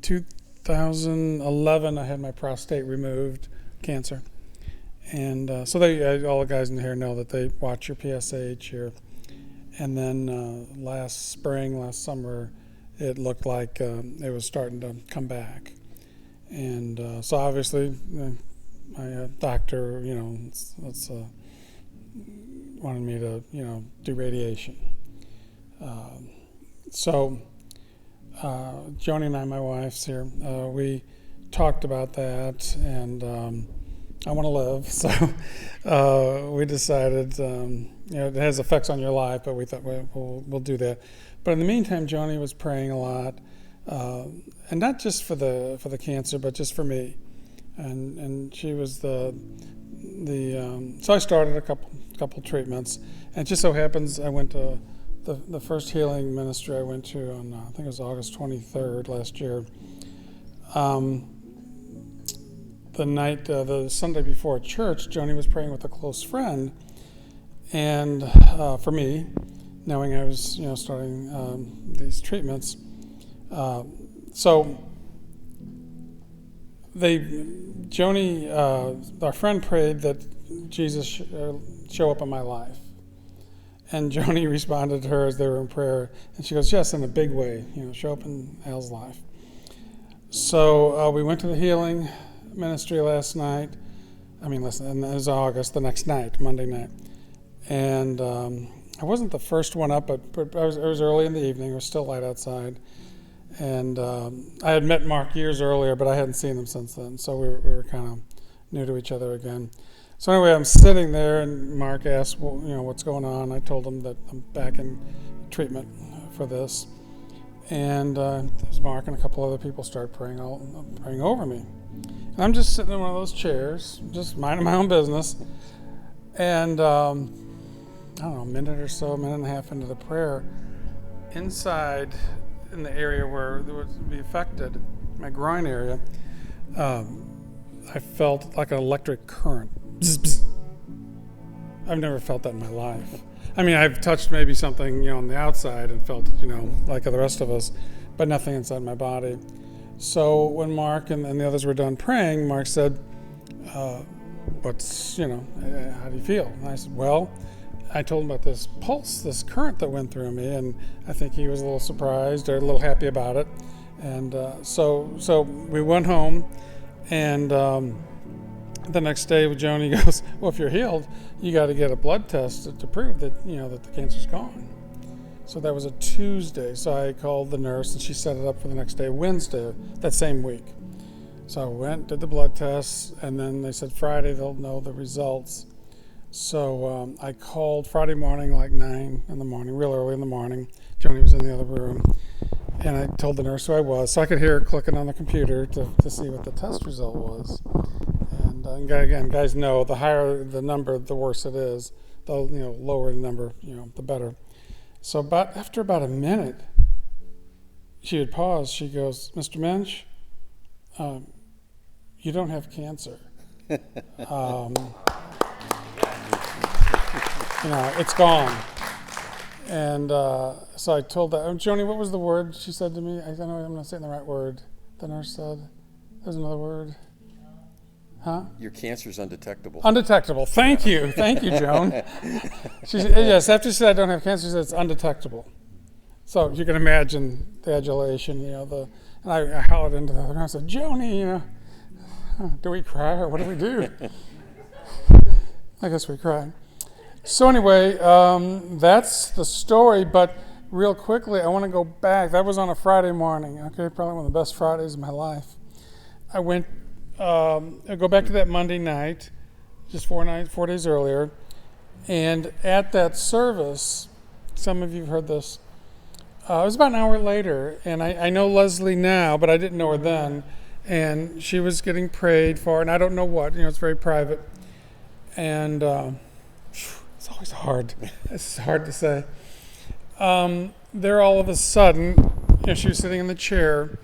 2011, I had my prostate removed, cancer. And so all the guys in here know that they watch your PSA each year. And then last summer, it looked like it was starting to come back. And so obviously, my doctor, wanted me to, do radiation. So Joni and I, my wife's here, we talked about that, and I want to live. So we decided, it has effects on your life, but we thought we'll do that. But in the meantime, Joni was praying a lot, and not just for the cancer, but just for me. And she was so I started a couple treatments, and it just so happens I went to the first healing ministry I went to on I think it was August 23rd last year. The Sunday before church, Joni was praying with a close friend, and for me, knowing I was starting these treatments, so Joni, our friend, prayed that Jesus show up in my life. And Joni responded to her as they were in prayer, and she goes, yes, in a big way, show up in Al's life. So we went to the healing ministry last night. And it was August, the next night, Monday night. And I wasn't the first one up, but it was early in the evening. It was still light outside. And I had met Mark years earlier, but I hadn't seen him since then. So we were kind of new to each other again. So anyway, I'm sitting there, and Mark asked, what's going on? I told him that I'm back in treatment for this. And there's Mark and a couple other people start praying over me. And I'm just sitting in one of those chairs, just minding my own business. And I don't know, a minute and a half into the prayer, inside in the area where it would be affected, my groin area, I felt like an electric current. Bzz, bzz. I've never felt that in my life. I've touched maybe something, on the outside and felt it, like the rest of us, but nothing inside my body. So when Mark and the others were done praying, Mark said, how do you feel? And I said, well, I told him about this pulse, this current that went through me, and I think he was a little surprised or a little happy about it. And so we went home, and the next day, Joni goes, well, if you're healed, you got to get a blood test to prove that, that the cancer's gone. So that was a Tuesday. So I called the nurse, and she set it up for the next day, Wednesday, that same week. So I went, did the blood tests, and then they said Friday they'll know the results. So I called Friday morning, like 9 in the morning, real early in the morning. Joni was in the other room. And I told the nurse who I was, so I could hear her clicking on the computer to see what the test result was. And again, guys know the higher the number, the worse it is. The lower the number, the better. So after about a minute, she would pause. She goes, Mr. Mensch, you don't have cancer. It's gone. And so I told her, Joni, what was the word she said to me? I don't know, I'm not saying the right word. The nurse said, there's another word. Huh? Your cancer's undetectable. Undetectable. Thank you, Joan. She said, yes, after she said I don't have cancer, she said it's undetectable. So you can imagine the adulation, and I hollered into the other room. I said, Joni, do we cry or what do we do? I guess we cried. So anyway, that's the story, but real quickly, I want to go back. That was on a Friday morning, okay, probably one of the best Fridays of my life. I go back to that Monday night, just 4 days earlier, and at that service, some of you have heard this, it was about an hour later, and I know Leslie now, but I didn't know her then, and she was getting prayed for, and I don't know what, it's very private, and it's always hard. It's hard to say. There all of a sudden, she was sitting in the chair.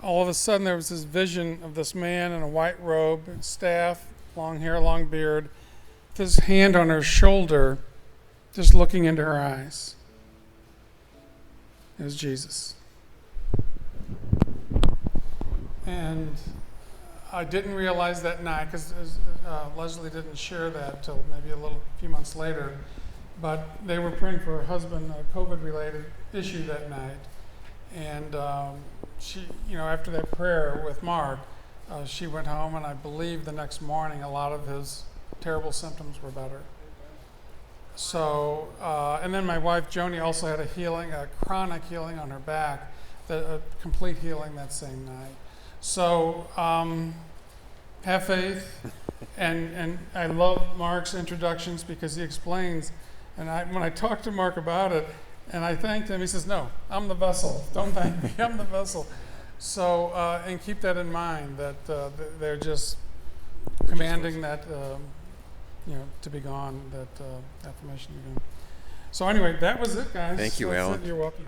All of a sudden, there was this vision of this man in a white robe, and staff, long hair, long beard, with his hand on her shoulder, just looking into her eyes. It was Jesus. And I didn't realize that night, because Leslie didn't share that till maybe few months later, but they were praying for her husband, a COVID-related issue that night. And she, after that prayer with Mark, she went home, and I believe the next morning a lot of his terrible symptoms were better. So, and then my wife Joni also had a chronic healing on her back, a complete healing that same night. So, have faith, and I love Mark's introductions because he explains, and when I talked to Mark about it, and I thanked him, he says, "No, I'm the vessel. Don't thank me. I'm the vessel." So, and keep that in mind, that they're just commanding that, to be gone, that affirmation to be gone. So anyway, that was it, guys. Thank you, That's Alan. it. You're welcome.